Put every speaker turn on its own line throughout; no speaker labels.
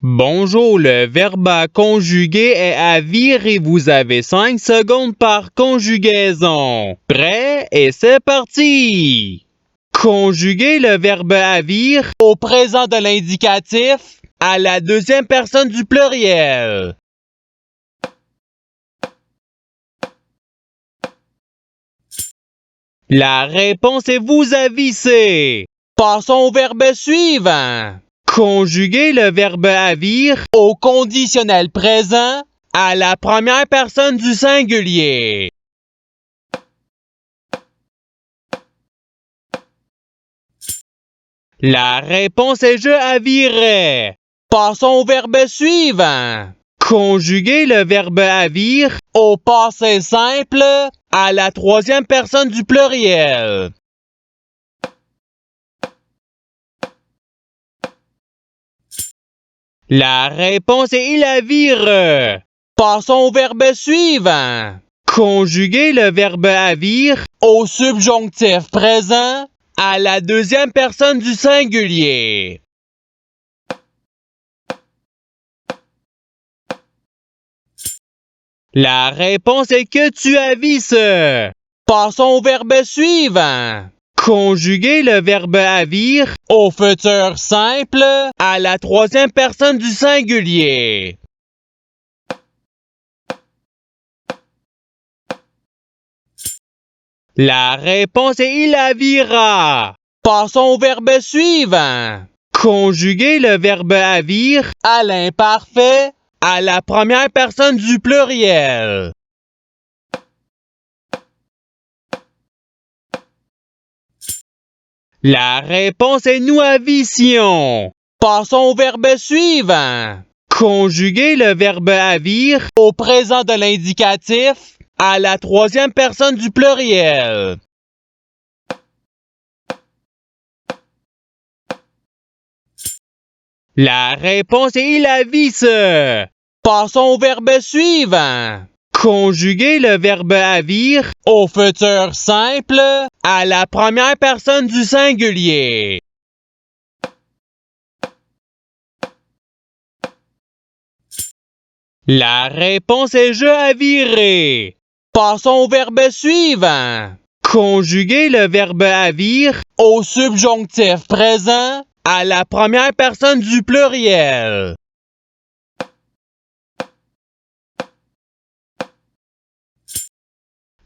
Bonjour, le verbe à conjuguer est avire et vous avez 5 secondes par conjugaison. Prêt et c'est parti! Conjuguer le verbe avire au présent de l'indicatif à la deuxième personne du pluriel. La réponse est vous avissez. Passons au verbe suivant. Conjuguer le verbe avire au conditionnel présent à la première personne du singulier. La réponse est je avirais. Passons au verbe suivant. Conjuguer le verbe avire au passé simple à la troisième personne du pluriel. La réponse est il avire. Passons au verbe suivant. Conjuguer le verbe avire au subjonctif présent à la deuxième personne du singulier. La réponse est que tu avisses. Passons au verbe suivant. Conjuguer le verbe avire au futur simple à la troisième personne du singulier. La réponse est il avira. Passons au verbe suivant. Conjuguer le verbe avire à l'imparfait à la première personne du pluriel. La réponse est nous avissions. Passons au verbe suivant. Conjuguer le verbe avire au présent de l'indicatif à la troisième personne du pluriel. La réponse est il avisse. Passons au verbe suivant. Conjuguer le verbe avire au futur simple à la première personne du singulier. La réponse est je avirai. Passons au verbe suivant. Conjuguer le verbe avire au subjonctif présent à la première personne du pluriel.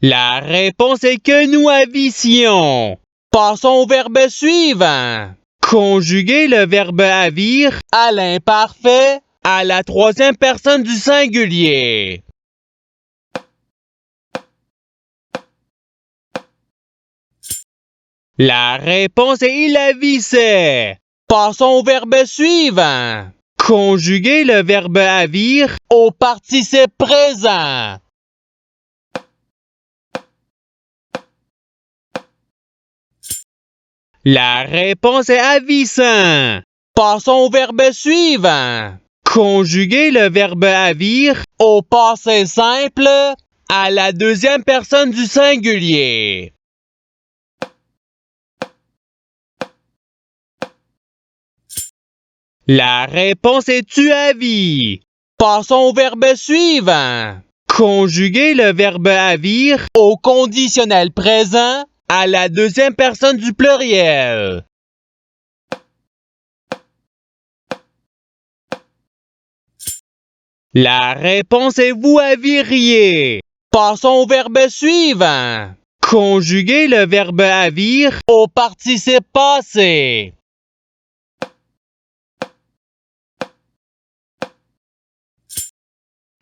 La réponse est que nous avissions. Passons au verbe suivant. Conjuguer le verbe avire à l'imparfait à la troisième personne du singulier. La réponse est il avissait. Passons au verbe suivant. Conjuguer le verbe avire au participe présent. La réponse est avissant. Passons au verbe suivant. Conjuguer le verbe avire au passé simple à la deuxième personne du singulier. La réponse est tu avis. Passons au verbe suivant. Conjuguer le verbe avire au conditionnel présent à la deuxième personne du pluriel. La réponse est vous aviriez. Passons au verbe suivant. Conjuguer le verbe avire au participe passé.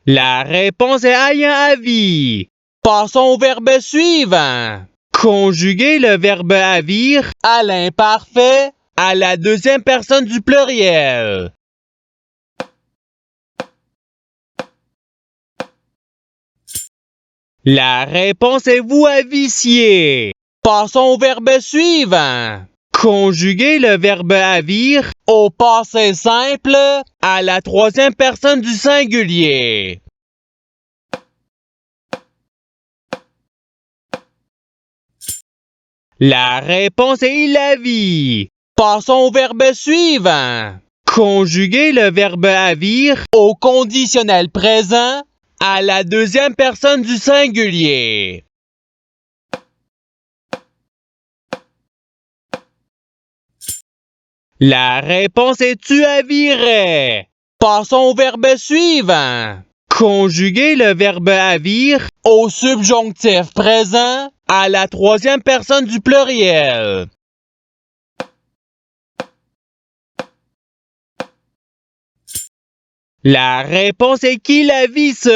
La réponse est ayant avis. Passons au verbe suivant. Conjuguer le verbe avire à l'imparfait à la deuxième personne du pluriel. La réponse est vous avissiez. Passons au verbe suivant. Conjuguer le verbe avire au passé simple à la troisième personne du singulier. La réponse est il avit. Passons au verbe suivant. Conjuguer le verbe avir au conditionnel présent à la deuxième personne du singulier. La réponse est tu avirais. Passons au verbe suivant. Conjuguer le verbe avir au subjonctif présent à la troisième personne du pluriel. La réponse est qu'il a visse.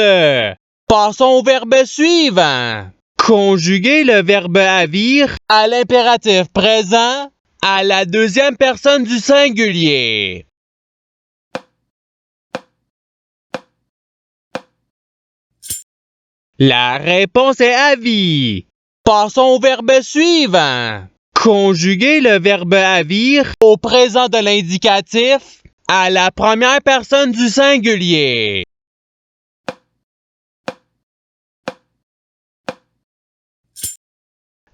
Passons au verbe suivant. Conjuguer le verbe avir à l'impératif présent à la deuxième personne du singulier. La réponse est avis. Passons au verbe suivant. Conjuguer le verbe avir au présent de l'indicatif à la première personne du singulier.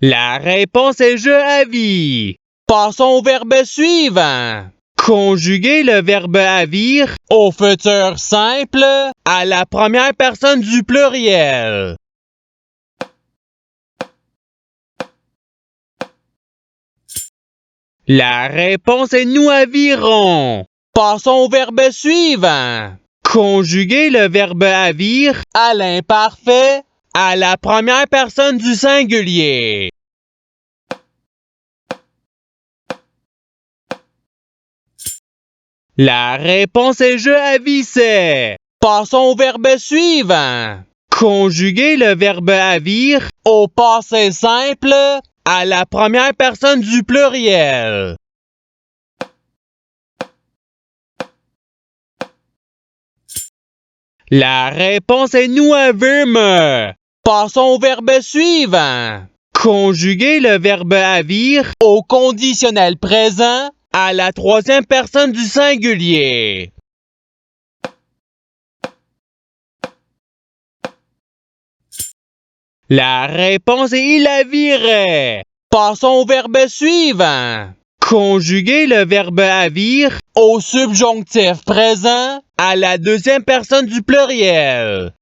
La réponse est je avis. Passons au verbe suivant. Conjuguer le verbe avir au futur simple à la première personne du pluriel. La réponse est nous avirons. Passons au verbe suivant. Conjuguer le verbe avir à l'imparfait à la première personne du singulier. La réponse est je avissais. Passons au verbe suivant. Conjuguer le verbe avir au passé simple à la première personne du pluriel. La réponse est nous avîmes. Passons au verbe suivant. Conjuguer le verbe avir au conditionnel présent à la troisième personne du singulier. La réponse est il avirait. Passons au verbe suivant. Conjuguer le verbe avir au subjonctif présent à la deuxième personne du pluriel.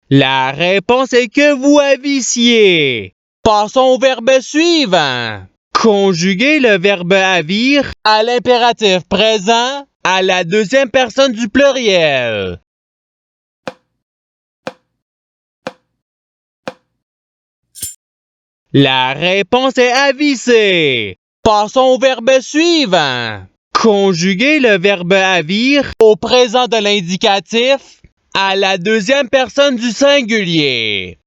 La réponse est que vous avissiez. Passons au verbe suivant. Conjuguer le verbe avir à l'impératif présent à la deuxième personne du pluriel. La réponse est avisser. Passons au verbe suivant. Conjuguer le verbe avir au présent de l'indicatif à la deuxième personne du singulier.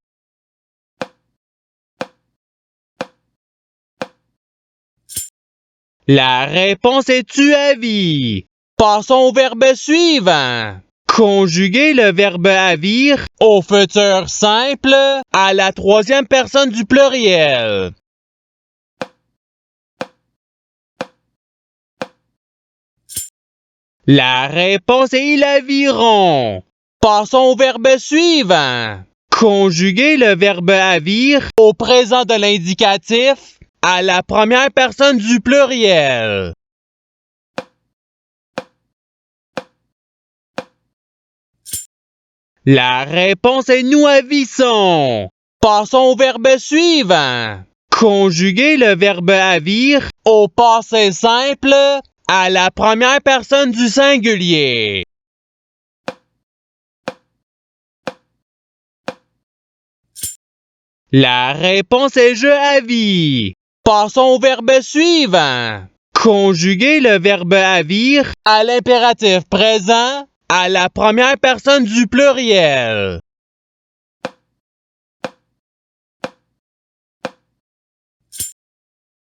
La réponse est tu avis. Passons au verbe suivant. Conjuguer le verbe avir au futur simple à la troisième personne du pluriel. La réponse est il aviront. Passons au verbe suivant. Conjuguer le verbe avir au présent de l'indicatif à la première personne du pluriel. La réponse est nous avissons. Passons au verbe suivant. Conjuguer le verbe avir au passé simple à la première personne du singulier. La réponse est je avis. Passons au verbe suivant. Conjuguer le verbe avir à l'impératif présent à la première personne du pluriel.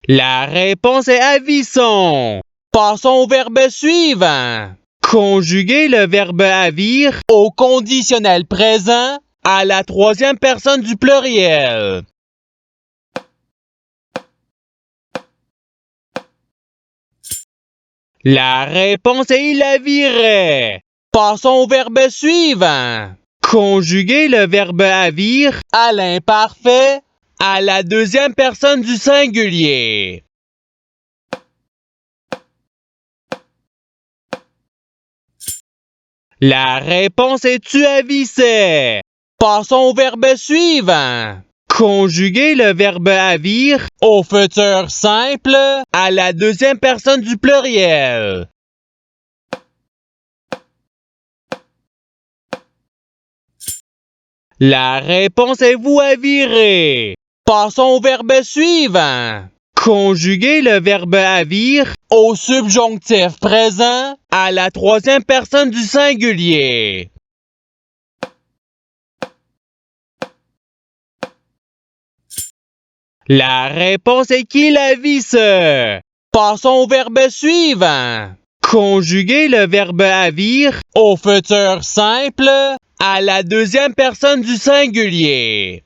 La réponse est avisson. Passons au verbe suivant. Conjuguer le verbe avir au conditionnel présent à la troisième personne du pluriel. La réponse est il avirait. Passons au verbe suivant. Conjuguer le verbe avir à l'imparfait à la deuxième personne du singulier. La réponse est tu avissais. Passons au verbe suivant. Conjuguer le verbe avir au futur simple à la deuxième personne du pluriel. La réponse est vous avirer. Passons au verbe suivant. Conjuguer le verbe avir au subjonctif présent à la troisième personne du singulier. La réponse est qu'il avisse. Passons au verbe suivant. Conjuguer le verbe avir au futur simple à la deuxième personne du singulier.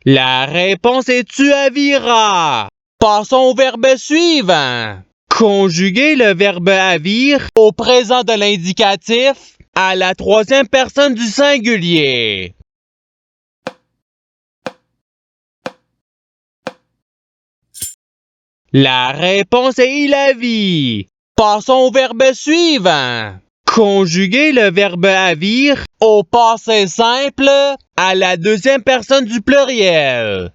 La réponse est tu aviras. Passons au verbe suivant. Conjuguer le verbe avir au présent de l'indicatif à la troisième personne du singulier. La réponse est il avit. Passons au verbe suivant. Conjuguer le verbe avir au passé simple à la deuxième personne du pluriel.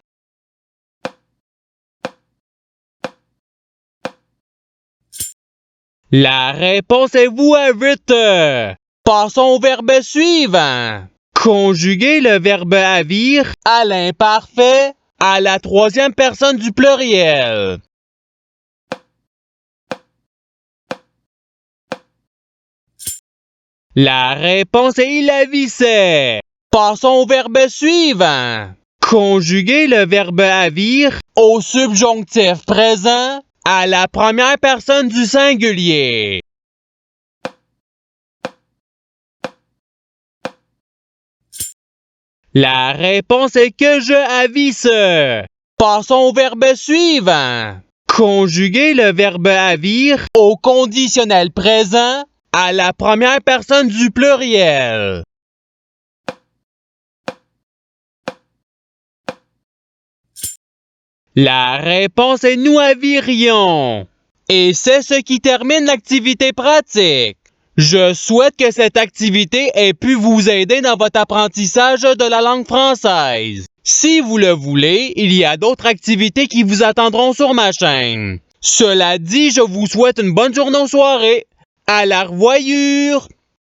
La réponse est vous avite. Passons au verbe suivant. Conjuguer le verbe avir à l'imparfait à la troisième personne du pluriel. La réponse est il avissait. Passons au verbe suivant. Conjuguer le verbe avir au subjonctif présent à la première personne du singulier. La réponse est que je avisse. Passons au verbe suivant. Conjuguer le verbe avir au conditionnel présent à la première personne du pluriel. La réponse est nous avirions. Et c'est ce qui termine l'activité pratique. Je souhaite que cette activité ait pu vous aider dans votre apprentissage de la langue française. Si vous le voulez, il y a d'autres activités qui vous attendront sur ma chaîne. Cela dit, je vous souhaite une bonne journée ou soirée. À la revoyure!